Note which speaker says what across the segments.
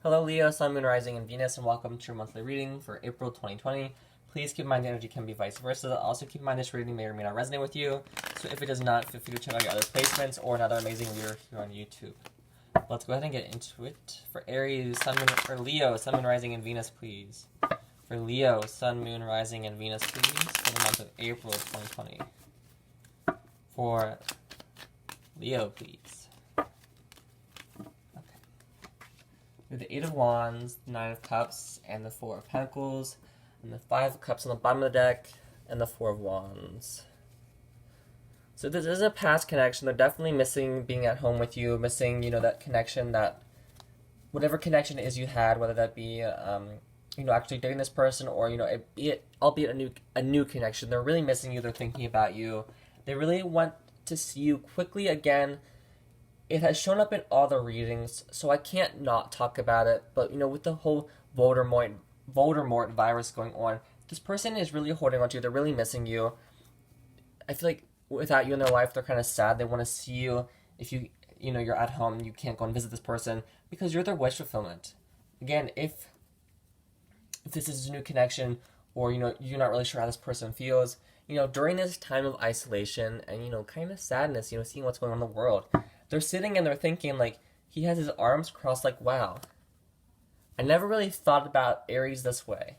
Speaker 1: Hello Leo, Sun, Moon, Rising, and Venus, and welcome to your monthly reading for April 2020. Please keep in mind the energy can be vice versa. Also keep in mind this reading may or may not resonate with you, so if it does not, feel free to check out your other placements or another amazing reader here on YouTube. Let's go ahead and get into it. For Aries, Sun, Moon, for Leo, Sun, Moon, Rising, and Venus, please. For Leo, Sun, Moon, Rising, and Venus, please, for the month of April 2020. For Leo, please. With the Eight of Wands, the Nine of Cups, and the Four of Pentacles, and the Five of Cups on the bottom of the deck, and the Four of Wands. So this is a past connection. They're definitely missing being at home with you, missing, that connection, that whatever connection it is you had, whether that be, actually dating this person or, albeit a new connection. They're really missing you. They're thinking about you. They really want to see you quickly again. It has shown up in all the readings, so I can't not talk about it. But, with the whole Voldemort virus going on, this person is really holding on to you. They're really missing you. I feel like without you in their life, they're kind of sad. They want to see you. If you're at home, you can't go and visit this person because you're their wish fulfillment. Again, if this is a new connection or, you're not really sure how this person feels, during this time of isolation and, kind of sadness, seeing what's going on in the world, they're sitting and they're thinking, like, he has his arms crossed, like, wow. I never really thought about Aries this way.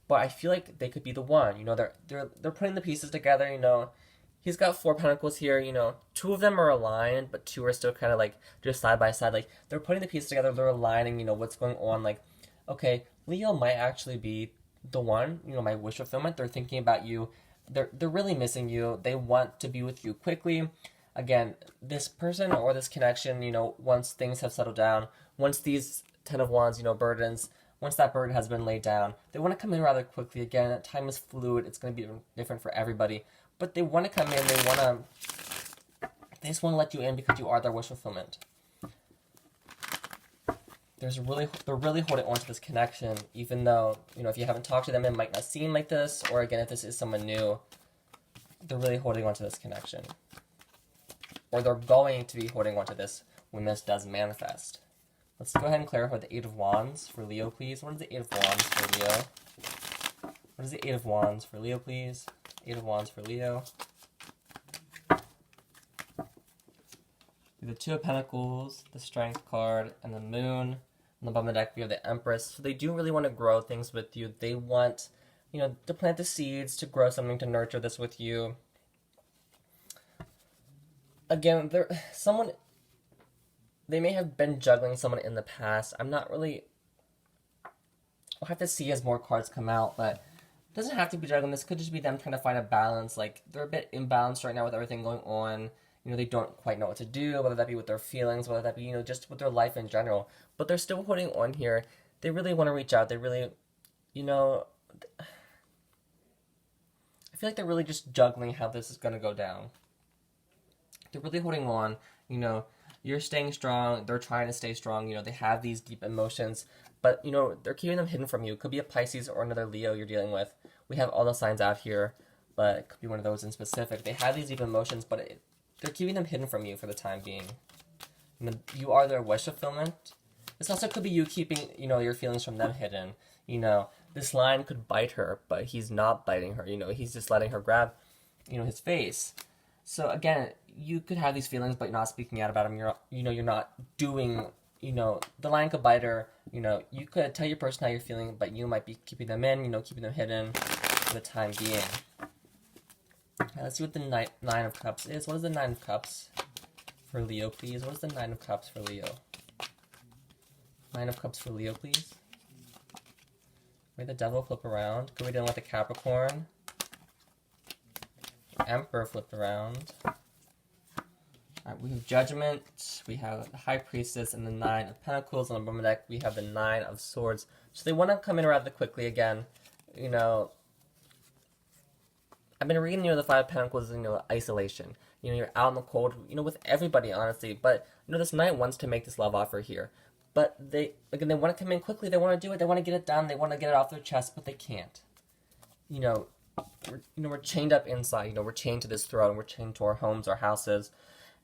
Speaker 1: But I feel like they could be the one. They're putting the pieces together, He's got Four Pentacles here, Two of them are aligned, but two are still kind of, like, just side by side. Like, they're putting the pieces together, they're aligning, what's going on. Like, okay, Leo might actually be the one, my wish fulfillment. They're thinking about you. They're really missing you. They want to be with you quickly. Again, this person or this connection, once things have settled down, once these Ten of Wands, burdens, once that burden has been laid down, they want to come in rather quickly. Again, time is fluid. It's going to be different for everybody. But they want to come in. They just want to let you in because you are their wish fulfillment. They're really holding on to this connection, even though, if you haven't talked to them, it might not seem like this. Or again, if this is someone new, they're really holding on to this connection. Or they're going to be holding on to this when this does manifest. Let's go ahead and clarify the Eight of Wands for Leo, please. What is the Eight of Wands for Leo? What is the Eight of Wands for Leo, please? Eight of Wands for Leo. The Two of Pentacles, the Strength card, and the Moon. On the bottom of the deck, we have the Empress. So they do really want to grow things with you. They want, to plant the seeds, to grow something, to nurture this with you. Again, they may have been juggling someone in the past. I'm not really, we'll have to see as more cards come out, but it doesn't have to be juggling. This could just be them trying to find a balance. Like, they're a bit imbalanced right now with everything going on. They don't quite know what to do, whether that be with their feelings, whether that be, just with their life in general. But they're still holding on here. They really want to reach out. They really, I feel like they're really just juggling how this is going to go down. They're really holding on, you're staying strong, they're trying to stay strong, they have these deep emotions, but, they're keeping them hidden from you. It could be a Pisces or another Leo you're dealing with. We have all the signs out here, but it could be one of those in specific. They have these deep emotions, but they're keeping them hidden from you for the time being. You are their wish fulfillment. This also could be you keeping, your feelings from them hidden. This lion could bite her, but he's not biting her, he's just letting her grab, his face. So again, you could have these feelings, but you're not speaking out about them. You're not doing, the lion could bite her. You could tell your person how you're feeling, but you might be keeping them in, keeping them hidden for the time being. Let's see what the Nine of Cups is. What is the Nine of Cups for Leo, please? What is the Nine of Cups for Leo? Nine of Cups for Leo, please. May the Devil flip around. Could we deal with the Capricorn? Emperor flipped around. Alright, we have Judgment, we have the High Priestess, and the Nine of Pentacles. On the bottom of the deck, we have the Nine of Swords. So they want to come in rather quickly again. I've been reading, the Five of Pentacles, isolation. You're out in the cold, with everybody, honestly. But, this knight wants to make this love offer here. But they want to come in quickly. They want to do it. They want to get it done. They want to get it off their chest, but they can't. We're chained up inside. We're chained to this throne. We're chained to our homes, our houses.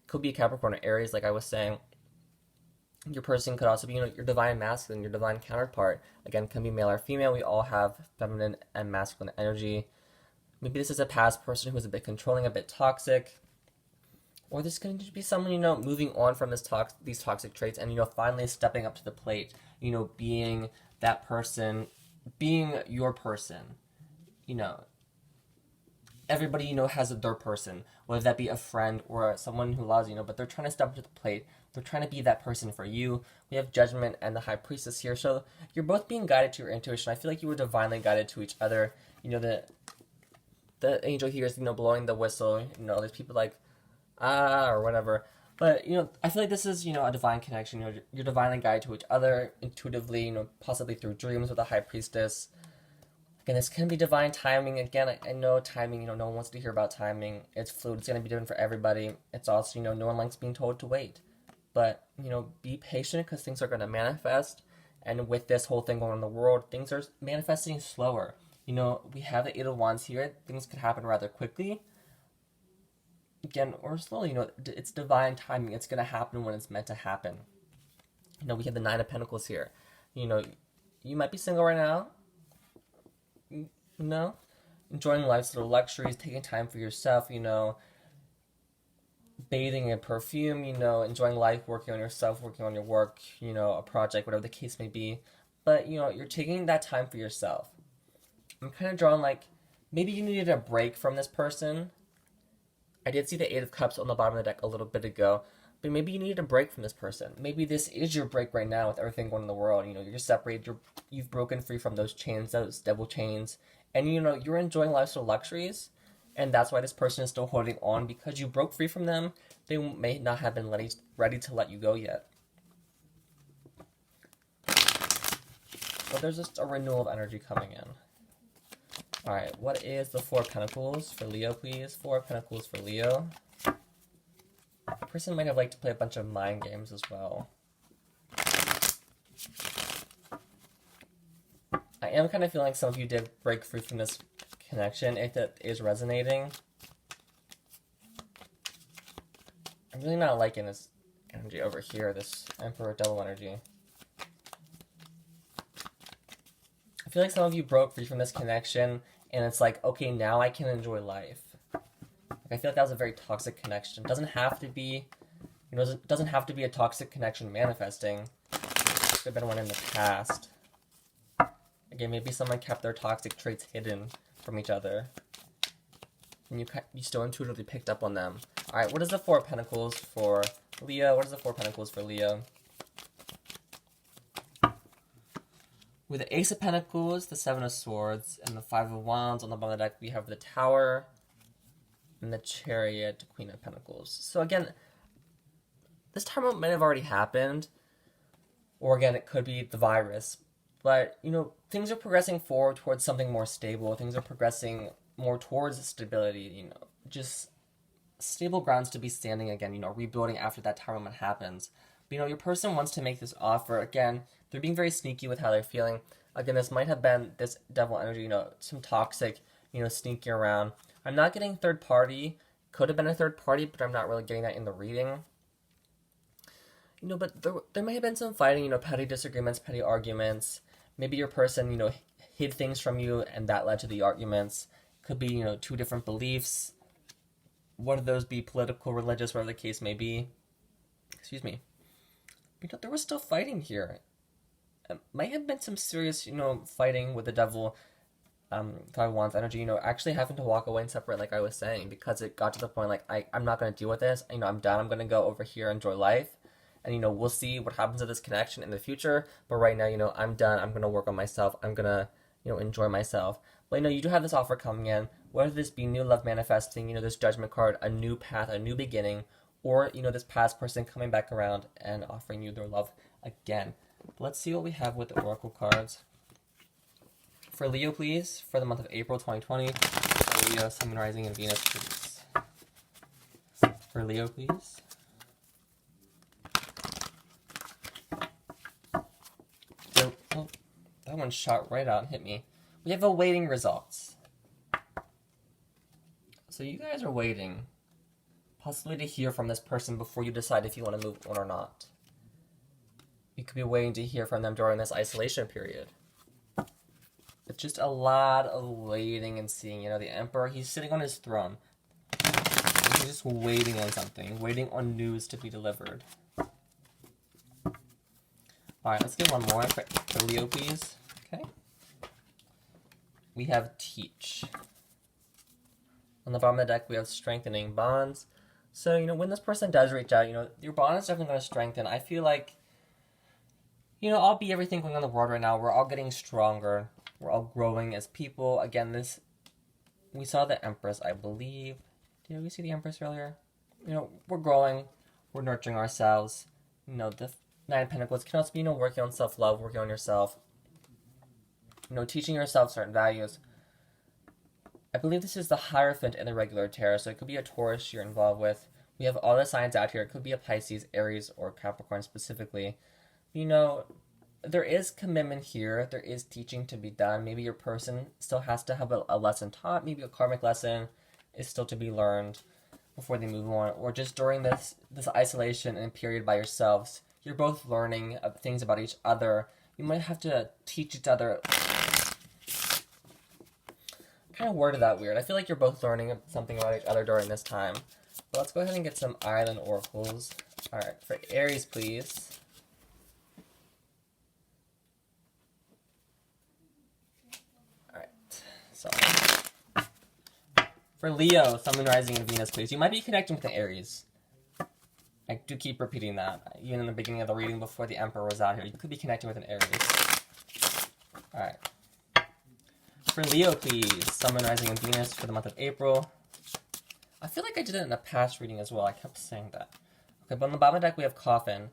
Speaker 1: Could be a Capricorn or Aries, like I was saying. Your person could also be, your divine masculine, your divine counterpart. Again, can be male or female. We all have feminine and masculine energy. Maybe this is a past person who's a bit controlling, a bit toxic. Or this can be someone, moving on from these toxic traits and, finally stepping up to the plate. Being that person, being your person. Everybody, has their person, whether that be a friend or someone who loves but they're trying to step up to the plate. They're trying to be that person for you. We have Judgment and the High Priestess here, so you're both being guided to your intuition. I feel like you were divinely guided to each other. The angel here is, blowing the whistle. There's people like, or whatever. But, I feel like this is, a divine connection. You're divinely guided to each other intuitively, possibly through dreams with the High Priestess. Again, this can be divine timing. Again, I know timing, no one wants to hear about timing. It's fluid. It's going to be different for everybody. It's also, no one likes being told to wait. But, be patient because things are going to manifest. And with this whole thing going on in the world, things are manifesting slower. We have the Eight of Wands here. Things could happen rather quickly. Again, or slowly, it's divine timing. It's going to happen when it's meant to happen. We have the Nine of Pentacles here. You might be single right now. Enjoying life's little luxuries, taking time for yourself, bathing in perfume, enjoying life, working on yourself, working on your work, a project, whatever the case may be. But, you're taking that time for yourself. I'm kind of drawing maybe you needed a break from this person. I did see the Eight of Cups on the bottom of the deck a little bit ago, but maybe you needed a break from this person. Maybe this is your break right now with everything going on in the world. You're separated, you've broken free from those chains, those devil chains, and you're enjoying life's luxuries, and that's why this person is still holding on, because you broke free from them. They may not have been ready to let you go yet. But there's just a renewal of energy coming in. Alright, what is the Four of Pentacles for Leo, please? Four of Pentacles for Leo. The person might have liked to play a bunch of mind games as well. I am kind of feeling like some of you did break free from this connection, if that is resonating. I'm really not liking this energy over here, this Emperor Devil energy. I feel like some of you broke free from this connection, and it's like, okay, now I can enjoy life. I feel like that was a very toxic connection. It doesn't have to be, it doesn't have to be a toxic connection manifesting. There could have been one in the past. Again, maybe someone kept their toxic traits hidden from each other, and you still intuitively picked up on them. All right, what is the Four of Pentacles for Leo? What is the Four of Pentacles for Leo? With the Ace of Pentacles, the Seven of Swords, and the Five of Wands on the bottom of the deck, we have the Tower and the Chariot, Queen of Pentacles. So again, this time might have already happened, or again, it could be the virus. But, things are progressing forward towards something more stable. Things are progressing more towards stability, just stable grounds to be standing again, rebuilding after that time moment happens. But, your person wants to make this offer. Again, they're being very sneaky with how they're feeling. Again, this might have been this devil energy, some toxic, sneaking around. I'm not getting third party. Could have been a third party, but I'm not really getting that in the reading. But there may have been some fighting, petty disagreements, petty arguments. Maybe your person, hid things from you, and that led to the arguments. Could be, two different beliefs. One of those be political, religious, whatever the case may be. Excuse me. There was still fighting here. It might have been some serious, fighting with the devil, Five of Wands energy, actually having to walk away and separate, like I was saying, because it got to the point, I'm not going to deal with this. I'm done. I'm going to go over here and enjoy life. And, we'll see what happens to this connection in the future. But right now, I'm done. I'm going to work on myself. I'm going to, enjoy myself. But, you do have this offer coming in. Whether this be new love manifesting, this Judgment card, a new path, a new beginning, or, this past person coming back around and offering you their love again. Let's see what we have with the Oracle cards. For Leo, please, for the month of April 2020. For Leo, Sun, Moon, Rising, and Venus, please. For Leo, please. Oh, that one shot right out and hit me. We have awaiting results. So you guys are waiting, possibly to hear from this person before you decide if you want to move on or not. you could be waiting to hear from them during this isolation period. It's just a lot of waiting and seeing. You know, the Emperor, he's sitting on his throne. He's just waiting on something, waiting on news to be delivered. Alright, let's get one more for Leo, please. Okay. We have Teach. On the bottom of the deck, we have Strengthening Bonds. So, you know, when this person does reach out, you know, your bond is definitely going to strengthen. I feel like, you know, all be everything going on in the world right now. We're all getting stronger. We're all growing as people. Again, we saw the Empress, I believe. Did we see the Empress earlier? You know, we're growing. We're nurturing ourselves. You know, the Nine of Pentacles can also be, you know, working on self-love, working on yourself. You know, teaching yourself certain values. I believe this is the Hierophant in the regular tarot, so it could be a Taurus you're involved with. We have all the signs out here. It could be a Pisces, Aries, or Capricorn specifically. You know, there is commitment here. There is teaching to be done. Maybe your person still has to have a lesson taught. Maybe a karmic lesson is still to be learned before they move on. Or just during this isolation and period by yourselves, you're both learning things about each other. You might have to teach each other. Kind of worded that weird. I feel like you're both learning something about each other during this time. But let's go ahead and get some Island Oracles. Alright, for Aries, please. Alright, so. For Leo, Sun, Moon, Rising, and Venus, please. You might be connecting with the Aries. I do keep repeating that. Even in the beginning of the reading before the Emperor was out here, you could be connecting with an Aries. Alright. For Leo, please, Sun, Moon, Rising, and Venus for the month of April. I feel like I did it in a past reading as well. I kept saying that. Okay, but on the bottom of the deck, we have Coffin.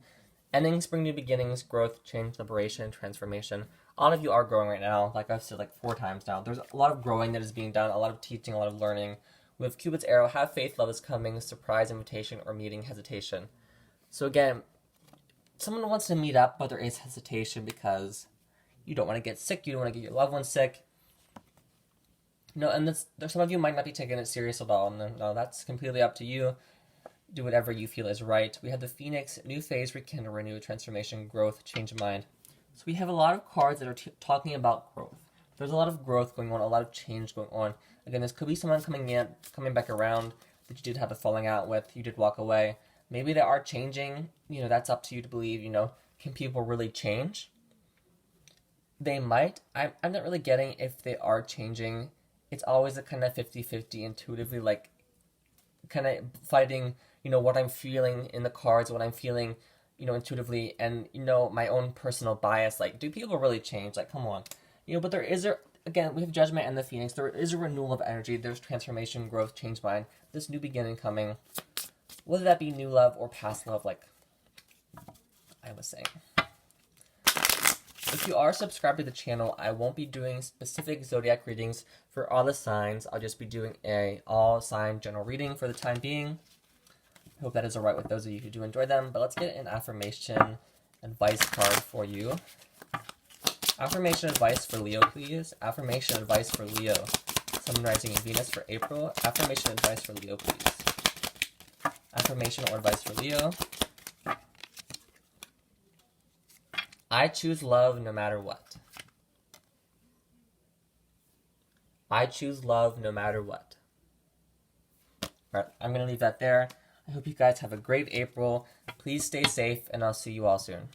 Speaker 1: Ending, spring, new beginnings, growth, change, liberation, transformation. A lot of you are growing right now. Like I've said like 4 times now. There's a lot of growing that is being done, a lot of teaching, a lot of learning. With Cupid's arrow, have faith, love is coming, surprise, invitation, or meeting, hesitation. So again, someone wants to meet up, but there is hesitation because you don't want to get sick, you don't want to get your loved one sick. No, and some of you might not be taking it serious at all. No, that's completely up to you. Do whatever you feel is right. We have the Phoenix, new phase, rekindle, renew, transformation, growth, change of mind. So we have a lot of cards that are talking about growth. There's a lot of growth going on, a lot of change going on. Again, this could be someone coming back around that you did have a falling out with, you did walk away. Maybe they are changing. You know, that's up to you to believe. You know, can people really change? They might. I'm not really getting if they are changing. It's always a kind of 50-50 intuitively, like kind of fighting, you know, what I'm feeling in the cards, what I'm feeling, you know, intuitively, and, you know, my own personal bias. Like, do people really change? Like, come on. You know, but again, we have Judgment and the Phoenix. There is a renewal of energy. There's transformation, growth, change mind. This new beginning coming. Whether that be new love or past love, like I was saying. If you are subscribed to the channel, I won't be doing specific zodiac readings for all the signs. I'll just be doing a all-sign general reading for the time being. I hope that is alright with those of you who do enjoy them. But let's get an affirmation advice card for you. Affirmation advice for Leo, please. Affirmation advice for Leo. Sun, Rising, and Venus for April. Affirmation advice for Leo, please. Affirmation or advice for Leo. I choose love no matter what. I choose love no matter what. Alright, I'm going to leave that there. I hope you guys have a great April. Please stay safe, and I'll see you all soon.